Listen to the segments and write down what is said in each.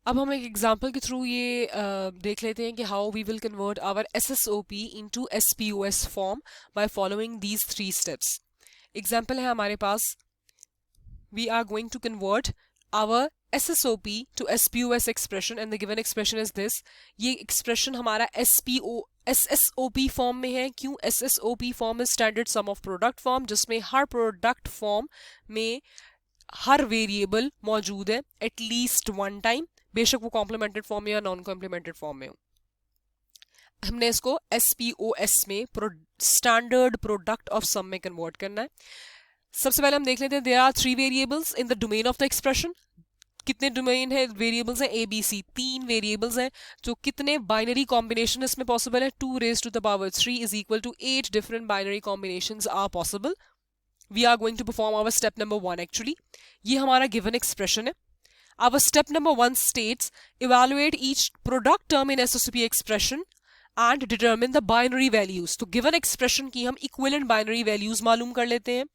अब हम एक एग्जांपल के थ्रू ये देख लेते हैं कि how we will convert our SSOP into SPOS form by following these 3 steps. Example है हमारे पास, we are going to convert our SSOP to SPOS expression and the given expression is this। ये expression हमारा SSOP form में है। क्यों? SSOP form is standard sum of product form, जिसमें हर प्रोडक्ट फॉर्म में हर वेरिएबल मौजूद है एटलीस्ट वन टाइम, बेशक वो कॉम्प्लीमेंटेड फॉर्म में या नॉन कॉम्प्लीमेंटेड फॉर्म में हो। हमने इसको SPOS में स्टैंडर्ड प्रोडक्ट ऑफ सम में कन्वर्ट करना है। सबसे पहले हम देख लेते हैं, there are 3 variables in the domain of the expression. कितने डोमेन है, वेरिएबल्स हैं ABC, 3 वेरिएबल्स हैं। तो कितने बाइनरी कॉम्बिनेशन इसमें पॉसिबल है? 2 raised to the power 3 is equal to 8 different binary combinations are possible। We are going to perform our step number 1 actually। ये हमारा given expression है। Our step number 1 states evaluate each product term in SSOP expression and determine the binary values। तो given expression की हम equivalent binary values मालूम कर लेते हैं।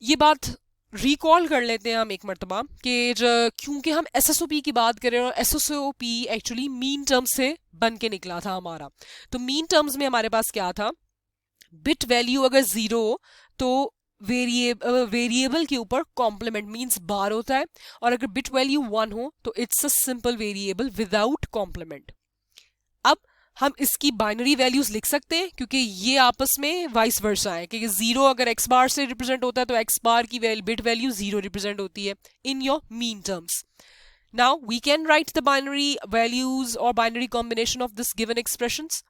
ये बात रिकॉल कर लेते हैं हम एक मरतबा कि क्योंकि हम एसएसओपी की बात करें और एसएसओपी एक्चुअली मीन टर्म्स से बन के निकला था हमारा। तो मीन टर्म्स में हमारे पास क्या था, बिट वैल्यू अगर 0 तो वेरिएबल के ऊपर कॉम्प्लीमेंट मींस बार होता है, और अगर बिट वैल्यू 1 हो तो it's a simple variable without complement. अब हम इसकी बाइनरी वैल्यूज लिख सकते हैं क्योंकि ये आपस में वाइस वर्सा है कि 0 अगर x बार से रिप्रेजेंट होता है तो x बार की बिट वैल्यू 0 रिप्रेजेंट होती है in your minterms. Now we can write the binary values और binary combination of this given expressions.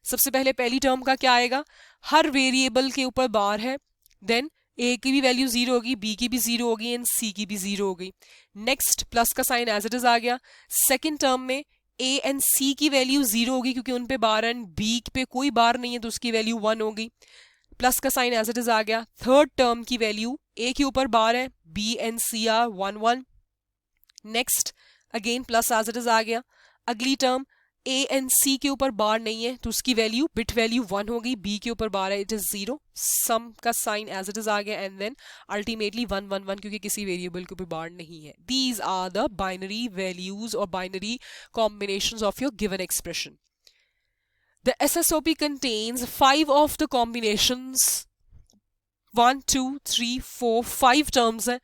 सबसे पहले पहली टर्म का क्या आएगा, हर वेरिएबल के ऊपर बार है, देन a की भी वैल्यू 0 होगी, b की भी 0 होगी एंड c की भी 0 होगी। नेक्स्ट प्लस का साइन एज इट इज आ गया। सेकेंड टर्म में a एंड c की वैल्यू 0 होगी क्योंकि उन पे बार एंड b पे कोई बार नहीं है तो उसकी वैल्यू 1 होगी, प्लस का साइन एज इट इज आ गया। थर्ड टर्म की वैल्यू a के ऊपर बार है, b and c are 1 1। Next again plus as it is आ गया। अगली टर्म a एंड c के ऊपर बार नहीं है तो उसकी वैल्यू बिट वैल्यू 1 होगी, b के ऊपर बार है इट इज 0, सम का साइन एज इट इज आ गया एंड देन अल्टीमेटली 1 1 1 क्योंकि किसी वेरिएबल के ऊपर बार नहीं है। These are the binary values और binary combinations of your given expression. The SSOP contains 5 of the combinations, 1 2 3 4 5 terms हैं।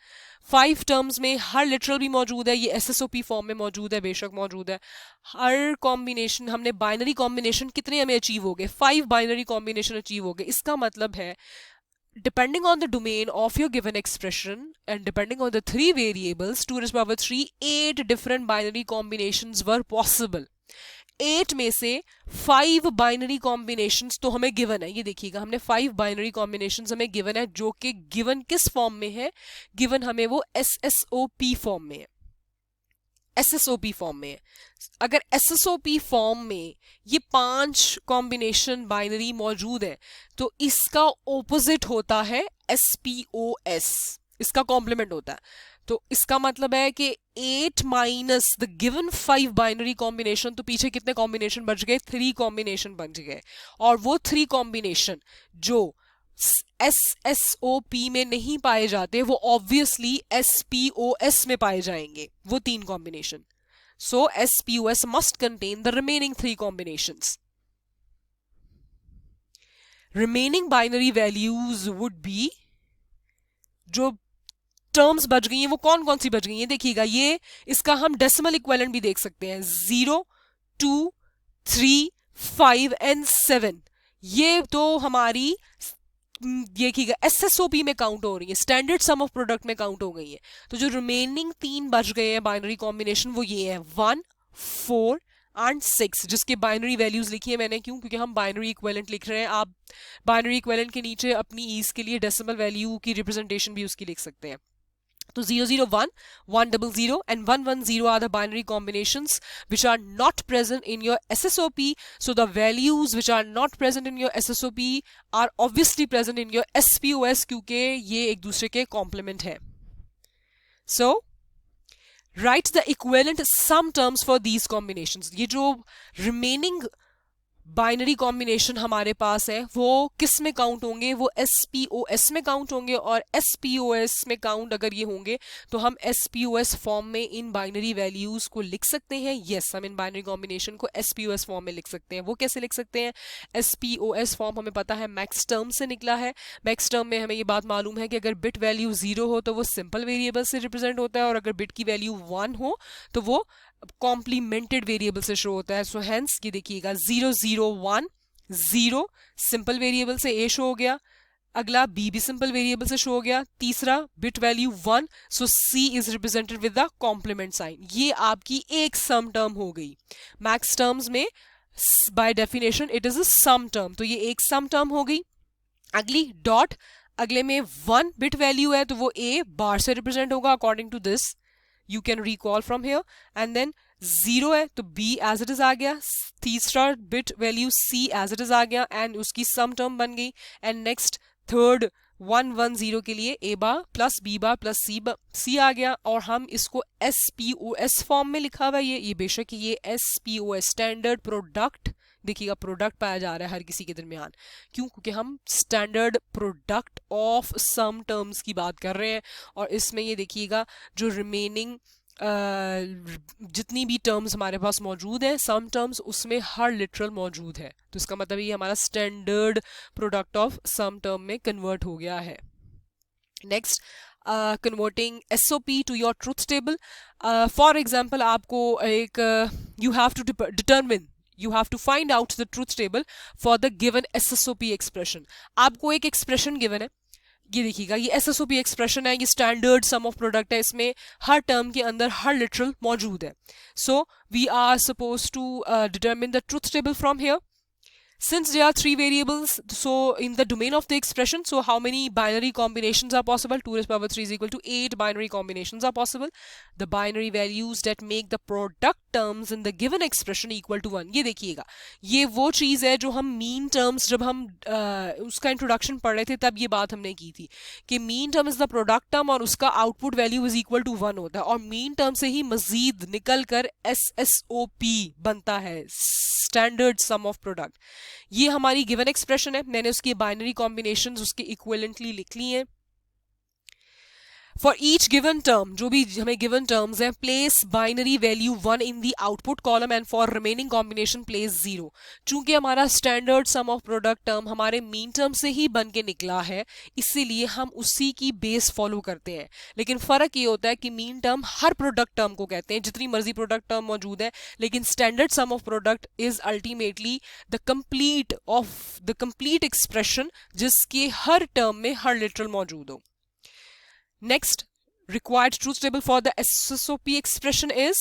5 टर्म्स में हर लिटरल भी मौजूद है, ये एसएसओपी फॉर्म में मौजूद है, बेशक मौजूद है। हर कॉम्बिनेशन हमने बाइनरी कॉम्बिनेशन कितने हमें अचीव हो गए, 5 बाइनरी कॉम्बिनेशन अचीव हो गए। इसका मतलब है depending on the domain of your given expression and depending on the 3 variables 2 raised to the power 3 8 different binary combinations were possible। 8 में से 5 बाइनरी कॉम्बिनेशंस तो हमें गिवन है। ये देखिएगा हमने 5 बाइनरी कॉम्बिनेशंस हमें गिवन है, जो कि गिवन किस फॉर्म में है, गिवन हमें वो एसएसओपी फॉर्म में है, एसएसओपी फॉर्म में है। अगर एसएसओपी फॉर्म में ये 5 कॉम्बिनेशन बाइनरी मौजूद है तो इसका ऑपोजिट होता है एसपीओएस, इसका कॉम्प्लीमेंट होता है। तो इसका मतलब है कि 8 minus the given 5 binary combination, तो पीछे कितने कॉम्बिनेशन बच गए, 3 कॉम्बिनेशन बच गए। और वो 3 कॉम्बिनेशन जो एसएसओपी में नहीं पाए जाते वो ऑब्वियसली एसपीओएस में पाए जाएंगे, वो 3 combination. So SPOS must contain the remaining 3 combinations. Remaining binary values would be, जो टर्म्स बच गई हैं वो कौन कौन सी बच गई हैं, देखिएगा ये इसका हम डेसिमल इक्विवेलेंट भी देख सकते हैं, 0 2 3 5 एंड 7। ये तो हमारी देखिएगा एसएसओपी में काउंट हो रही है, स्टैंडर्ड सम ऑफ प्रोडक्ट में काउंट हो गई है। तो जो रिमेनिंग 3 बच गए हैं बाइनरी कॉम्बिनेशन वो ये है 1 4 एंड 6, जिसके बाइनरी वैल्यूज लिखी है मैंने। क्यों? क्योंकि हम बाइनरी इक्विवेलेंट लिख रहे हैं। आप बाइनरी इक्विवेलेंट के नीचे अपनी ईज के लिए डेसिमल वैल्यू की रिप्रेजेंटेशन भी उसकी लिख सकते हैं। तो 001, 100 and 110 are the binary combinations which are not present in your SSOP. So the values which are not present in your SSOP are obviously present in your SPOS क्योंकि ये एक दूसरे के complement है। So write the equivalent sum terms for these combinations। ये जो remaining binary combination हमारे पास है वो किस में काउंट होंगे, वो SPOS में काउंट होंगे, और SPOS में काउंट अगर ये होंगे तो हम SPOS फॉर्म में इन बाइनरी वैल्यूज को लिख सकते हैं। यस, हम इन बाइनरी कॉम्बिनेशन को SPOS फॉर्म में लिख सकते हैं। वो कैसे लिख सकते हैं? SPOS फॉर्म हमें पता है मैक्स टर्म से निकला है। मैक्स टर्म में हमें ये बात मालूम है कि अगर बिट वैल्यू 0 हो तो वो सिंपल वेरिएबल से रिप्रेजेंट होता है, और अगर बिट की वैल्यू 1 हो तो वो कॉम्प्लीमेंटेड वेरिएबल से शो होता है। सो हेंस ये देखिएगा 0 0 1 0 सिंपल वेरिएबल से ए शो हो गया, अगला बी भी सिंपल वेरिएबल से शो हो गया, तीसरा bit value 1, so C is represented with the complement sign. ये आपकी एक सम टर्म हो गई। मैक्स टर्म्स में by definition it is a sum term, तो ये एक सम टर्म हो गई। अगली डॉट, अगले में 1 बिट वैल्यू है तो वो ए बार से रिप्रेजेंट होगा according to this, you can recall from here, and then 0 है तो B as it is आ गया, तीसरा bit value C as it is आ गया एंड उसकी सम टर्म बन गई, एंड नेक्स्ट थर्ड 1 1 0 के लिए A bar plus B bar plus C आ गया, और हम इसको SPOS फॉर्म में लिखा हुआ है। ये बेशक ये SPOS स्टैंडर्ड प्रोडक्ट, देखिएगा प्रोडक्ट पाया जा रहा है हर किसी के दरमियान, क्यों? क्योंकि हम standard product of sum terms की बात कर रहे हैं, और इसमें ये देखिएगा जो रिमेनिंग जितनी भी टर्म्स हमारे पास मौजूद हैं सम टर्म्स, उसमें हर लिटरल मौजूद है, तो इसका मतलब ये हमारा standard product of sum term में कन्वर्ट हो गया है। Next, converting SOP to your truth table. For example, आपको एक you have to determine, you have to find out the truth table for the given SSOP expression. आपको एक expression given है, ये देखिएगा ये SSOP एक्सप्रेशन है, ये स्टैंडर्ड सम ऑफ प्रोडक्ट है, इसमें हर टर्म के अंदर हर लिटरल मौजूद है। So we are suppose to determine the truth table from here. Since there are 3 variables, so in the domain of the expression, so how many binary combinations are possible? 2 raised to power 3 is equal to 8 binary combinations are possible. The binary values that make the product terms in the given expression equal to 1. ये देखिएगा, ये वो चीज़ है जो हम mean terms, जब हम उसका introduction पढ़ रहे थे तब ये बात हमने की थी कि mean term is the product term और उसका output value is equal to 1 होता है, और mean term से ही मजीद निकल कर SSOP बनता है, standard sum of product। ये हमारी गिवन एक्सप्रेशन है, मैंने उसकी बाइनरी कॉम्बिनेशंस उसके इक्विवेलेंटली लिख ली हैं। फॉर ईच गिवन टर्म, जो भी हमें गिवन टर्म्स हैं, place binary value 1 in the output column and for remaining combination place 0। चूंकि हमारा standard sum of product term हमारे मीन टर्म से ही बन के निकला है, इसीलिए हम उसी की बेस फॉलो करते हैं। लेकिन फर्क ये होता है कि मीन टर्म हर प्रोडक्ट टर्म को कहते हैं, जितनी मर्जी प्रोडक्ट टर्म मौजूद है, लेकिन standard sum of product is ultimately the complete expression जिसके हर टर्म में हर लिटरल मौजूद हो। Next, required truth table for the SSOP expression is,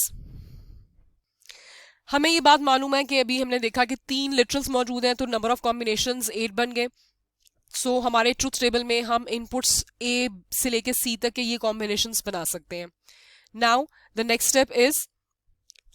हमें ये बात मालूम है कि अभी हमने देखा कि 3 लिटरल्स मौजूद हैं, तो नंबर ऑफ कॉम्बिनेशंस 8 बन गए। सो हमारे ट्रूथ टेबल में हम इनपुट्स A से लेके C तक के ये कॉम्बिनेशंस बना सकते हैं। Now the next step is,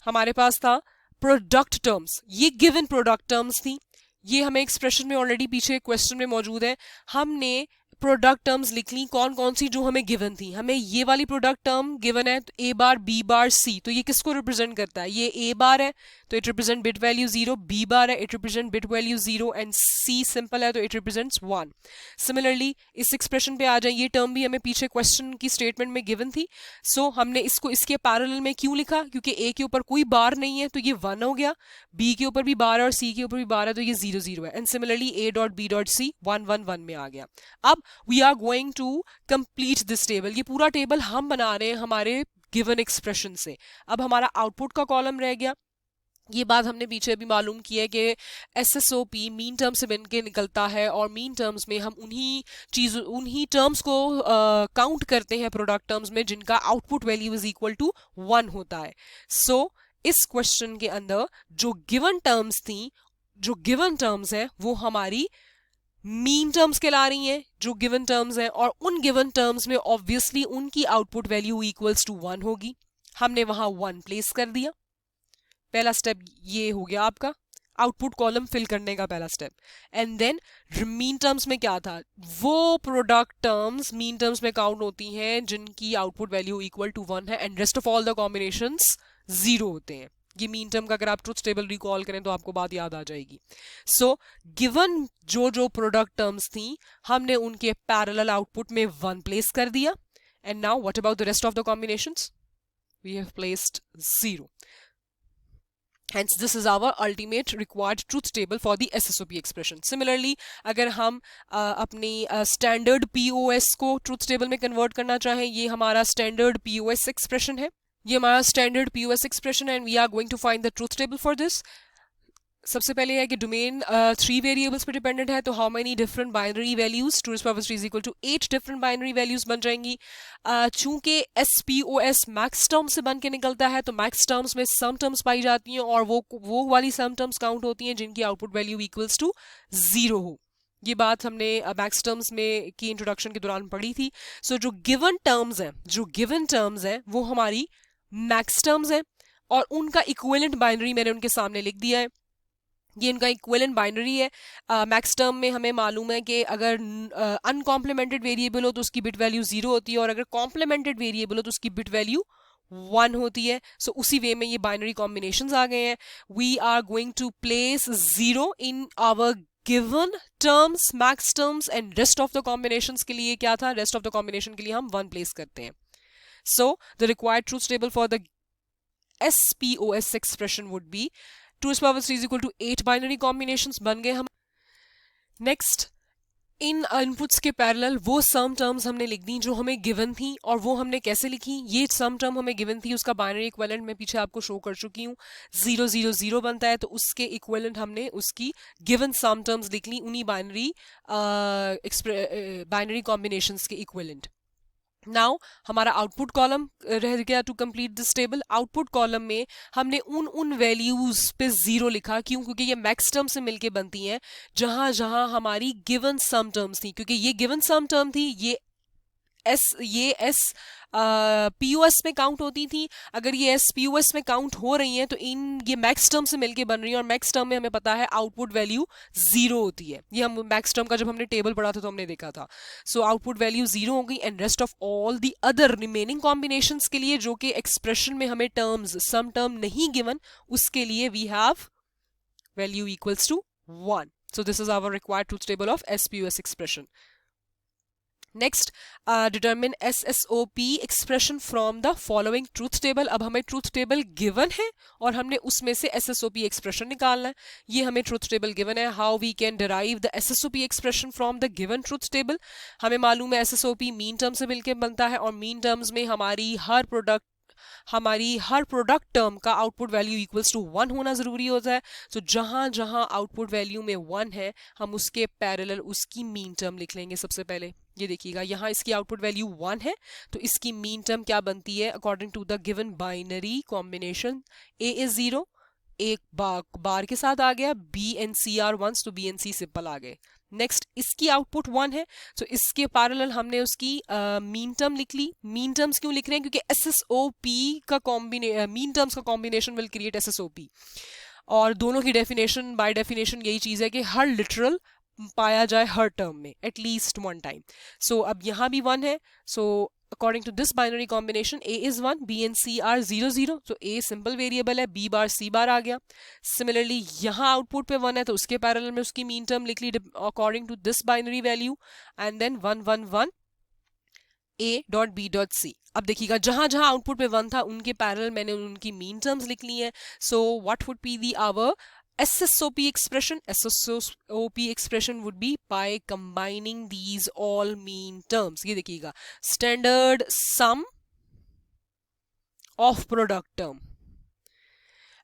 हमारे पास था प्रोडक्ट टर्म्स, ये गिवन प्रोडक्ट टर्म्स थी, ये हमें एक्सप्रेशन में ऑलरेडी पीछे क्वेश्चन में मौजूद है। हमने प्रोडक्ट टर्म्स लिख ली, कौन कौन सी जो हमें गिवन थी। हमें ये वाली प्रोडक्ट टर्म गिवन है, तो A bar B bar C, तो ये किसको रिप्रेजेंट करता है? ये A बार है तो it represent bit value 0, B बार है it represent bit value 0, and C simple है तो इट रिप्रेजेंट्स 1। सिमिलरली इस एक्सप्रेशन पे आ जाए, ये टर्म भी हमें पीछे क्वेश्चन की स्टेटमेंट में गिवन थी। सो हमने इसको इसके पैरेलल में क्यों लिखा? क्योंकि A के ऊपर कोई बार नहीं है तो ये 1 हो गया, B के ऊपर भी बार है और C के ऊपर भी बार है तो ये 0 0 है, and similarly A dot B dot C 1 1 1 में आ गया। अब we are going to complete this table, ये पूरा टेबल हम बना रहे हैं हमारे गिवन एक्सप्रेशन से। अब हमारा आउटपुट का कॉलम रह गया। ये बात हमने पीछे भी मालूम की है कि SSOP मीन टर्म से बन के निकलता है, और मीन टर्म्स में हम उन्हीं टर्म्स को काउंट करते हैं प्रोडक्ट टर्म्स में जिनका output value is equal to 1 होता है। सो इस क्वेश्चन के अंदर जो गिवन टर्म्स थी, जो गिवन टर्म्स हैं वो हमारी मीन टर्म्स कहला रही हैं, जो गिवन टर्म्स हैं, और उन गिवन टर्म्स में ऑब्वियसली उनकी आउटपुट वैल्यू इक्वल्स टू 1 होगी। हमने वहां 1 प्लेस कर दिया। पहला स्टेप ये हो गया आपका आउटपुट कॉलम फिल करने का पहला step. And then minterms में क्या था? वो प्रोडक्ट टर्म्स मीन टर्म्स में काउंट होती हैं जिनकी आउटपुट वैल्यू इक्वल टू 1 है, and rest of all the combinations 0 होते हैं। ये मीन टर्म का अगर आप ट्रुथ टेबल रिकॉल करें तो आपको बात याद आ जाएगी. सो गिवन जो प्रोडक्ट टर्म्स थी हमने उनके पैरेलल आउटपुट में 1 प्लेस कर दिया. And now what about the rest of the combinations? We have placed 0. Hence, this is our ultimate required truth table for the SSOP expression. Similarly, अगर हम अपनी standard POS को truth table में convert करना चाहें, ये हमारा standard POS expression है. ये हमारा standard POS expression है and we are going to find the truth table for this. सबसे पहले है कि डोमेन 3 वेरिएबल्स पे डिपेंडेंट है, तो how many different binary values 2 to the power 3 is equal to 8 different binary values बन जाएंगी. चूंकि SPOS मैक्स टर्म से बन के निकलता है तो मैक्स टर्म्स में सम टर्म्स पाई जाती हैं और वो वाली सम टर्म्स काउंट होती हैं जिनकी आउटपुट वैल्यू इक्वल्स टू 0 हो. ये बात हमने मैक्स टर्म्स में की इंट्रोडक्शन के दौरान पढ़ी थी. सो जो गिवन टर्म्स हैं वो हमारी मैक्स टर्म्स हैं और उनका इक्विवेलेंट बाइनरी मैंने उनके सामने लिख दिया है. ये इनका इक्विवेलेंट बाइनरी है. मैक्स टर्म में हमें मालूम है कि अगर अनकॉम्प्लीमेंटेड वेरिएबल हो तो उसकी बिट वैल्यू 0 होती है और अगर कॉम्प्लीमेंटेड वेरिएबल हो तो उसकी बिट वैल्यू 1 होती है. सो उसी वे में ये बाइनरी कॉम्बिनेशंस आ गए हैं. We are going to place 0 in our given terms, maxterms, and rest of the combinations के लिए क्या था? रेस्ट ऑफ द कॉम्बिनेशन के लिए हम 1 प्लेस करते हैं. So the required truth table for the SPOS expression would be 2 to the power 3 is equal to 8 binary combinations बन गए हम. नेक्स्ट, इन इनपुट्स के पैरेलल वो सम टर्म्स हमने लिख दी जो हमें गिवन थी. और वो हमने कैसे लिखी? ये सम टर्म हमें गिवन थी, उसका बाइनरी इक्विवेलेंट मैं पीछे आपको शो कर चुकी हूँ. 0 0 0 बनता है तो उसके इक्विवेलेंट हमने उसकी गिवन सम टर्म्स लिख ली, उन्हीं बाइनरी कॉम्बिनेशंस के इक्विवेलेंट. नाउ हमारा आउटपुट कॉलम रह गया to complete this table. Output column में हमने उन वैल्यूज पे 0 लिखा. क्यों? क्योंकि ये मैक्स टर्म से मिलके बनती हैं जहां जहां हमारी गिवन सम टर्म्स थी. क्योंकि ये गिवन सम टर्म थी, ये POS में काउंट होती थी. अगर ये POS में काउंट हो रही हैं तो ये मैक्स टर्म से मिलके बन रही है और मैक्स टर्म में हमें पता है आउटपुट वैल्यू 0 होती है. ये हम मैक्स टर्म का जब हमने टेबल पढ़ा था तो हमने देखा था. सो आउटपुट वैल्यू 0 हो गई. And rest of all the other remaining combinations के लिए जो कि एक्सप्रेशन में हमें टर्म्स सम टर्म नहीं गिवन, उसके लिए we have value equals to 1. So this is our required truth table of SPOS expression. Next, determine SSOP expression from the following truth table. अब हमें ट्रूथ टेबल गिवन है और हमने उसमें से SSOP एक्सप्रेशन निकालना है. ये हमें ट्रूथ टेबल गिवन है. How we can derive the SSOP expression from the given truth table? हमें मालूम है SSOP मीन टर्म से मिलकर बनता है और मीन टर्म्स में हमारी हर प्रोडक्ट टर्म का आउटपुट वैल्यू इक्वल्स टू 1 होना जरूरी होता है. तो जहां जहां आउटपुट वैल्यू में 1 है हम उसके पैरेलल उसकी मीन टर्म लिख लेंगे. सबसे पहले ये देखिएगा, यहाँ इसकी आउटपुट वैल्यू 1 है तो इसकी मीन टर्म क्या बनती है? According to the given binary combination A is 0, एक बार के साथ आ गया, B and C are 1, तो B and C सिंपल आ गए. नेक्स्ट, इसकी आउटपुट 1 है तो इसके पैरेलल हमने उसकी मीन टर्म लिख ली. मीन टर्म्स क्यों लिख रहे हैं? क्योंकि SSOP का मीन टर्म्स का कॉम्बिनेशन विल क्रिएट SSOP. और दोनों की डेफिनेशन बाय डेफिनेशन यही चीज है कि हर लिटरल पाया जाए हर टर्म में एटलीस्ट 1 टाइम. सो अब यहाँ भी 1 है. सो according to this binary combination A is 1, B and C are 0 0. so A simple variable है, B बार C बार आ गया. सिमिलरली यहाँ आउटपुट पे 1 है तो उसके पैरेलल में उसकी मीन टर्म लिख ली according to this binary value and then 1 1 1 A dot B dot C. अब देखिएगा जहां जहां आउटपुट पे 1 था उनके पैरेलल मैंने उनकी मीन टर्म्स लिख ली हैं. So what would be the our SSOP expression? SSOP expression would be by combining these all mean terms. ये देखिएगा, standard sum of product term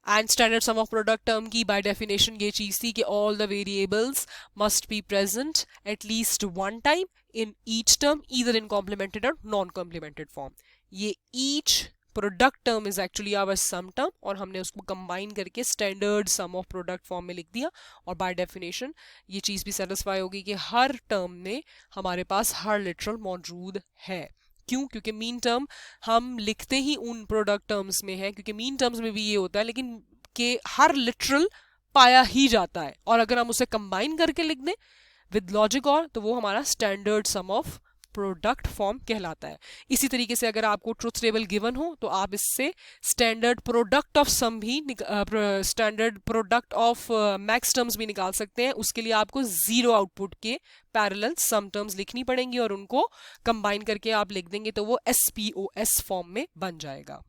and standard sum of product term की by definition ये चीज थी कि all the variables must be present at least 1 time in each term either in complemented or non-complemented form. ये each product term is actually our sum term और हमने उसको combine करके standard sum of product form में लिख दिया. और by definition ये चीज भी सेटिस्फाई होगी कि हर टर्म में हमारे पास हर लिटरल मौजूद है. क्यों? क्योंकि मीन टर्म हम लिखते ही उन प्रोडक्ट टर्म्स में है, क्योंकि मीन टर्म्स में भी ये होता है लेकिन कि हर लिटरल पाया ही जाता है और अगर हम उसे कंबाइन करके लिख दें विद लॉजिक और तो वो हमारा standard sum of product form कहलाता है। इसी तरीके से अगर आपको ट्रुथ टेबल गिवन हो तो आप इससे स्टैंडर्ड प्रोडक्ट ऑफ सम भी standard product of max terms भी निकाल सकते हैं। उसके लिए आपको जीरो आउटपुट के पैरेलल सम टर्म्स लिखनी पड़ेंगी और उनको कंबाइन करके आप लिख देंगे तो वो SPOS फॉर्म में बन जाएगा।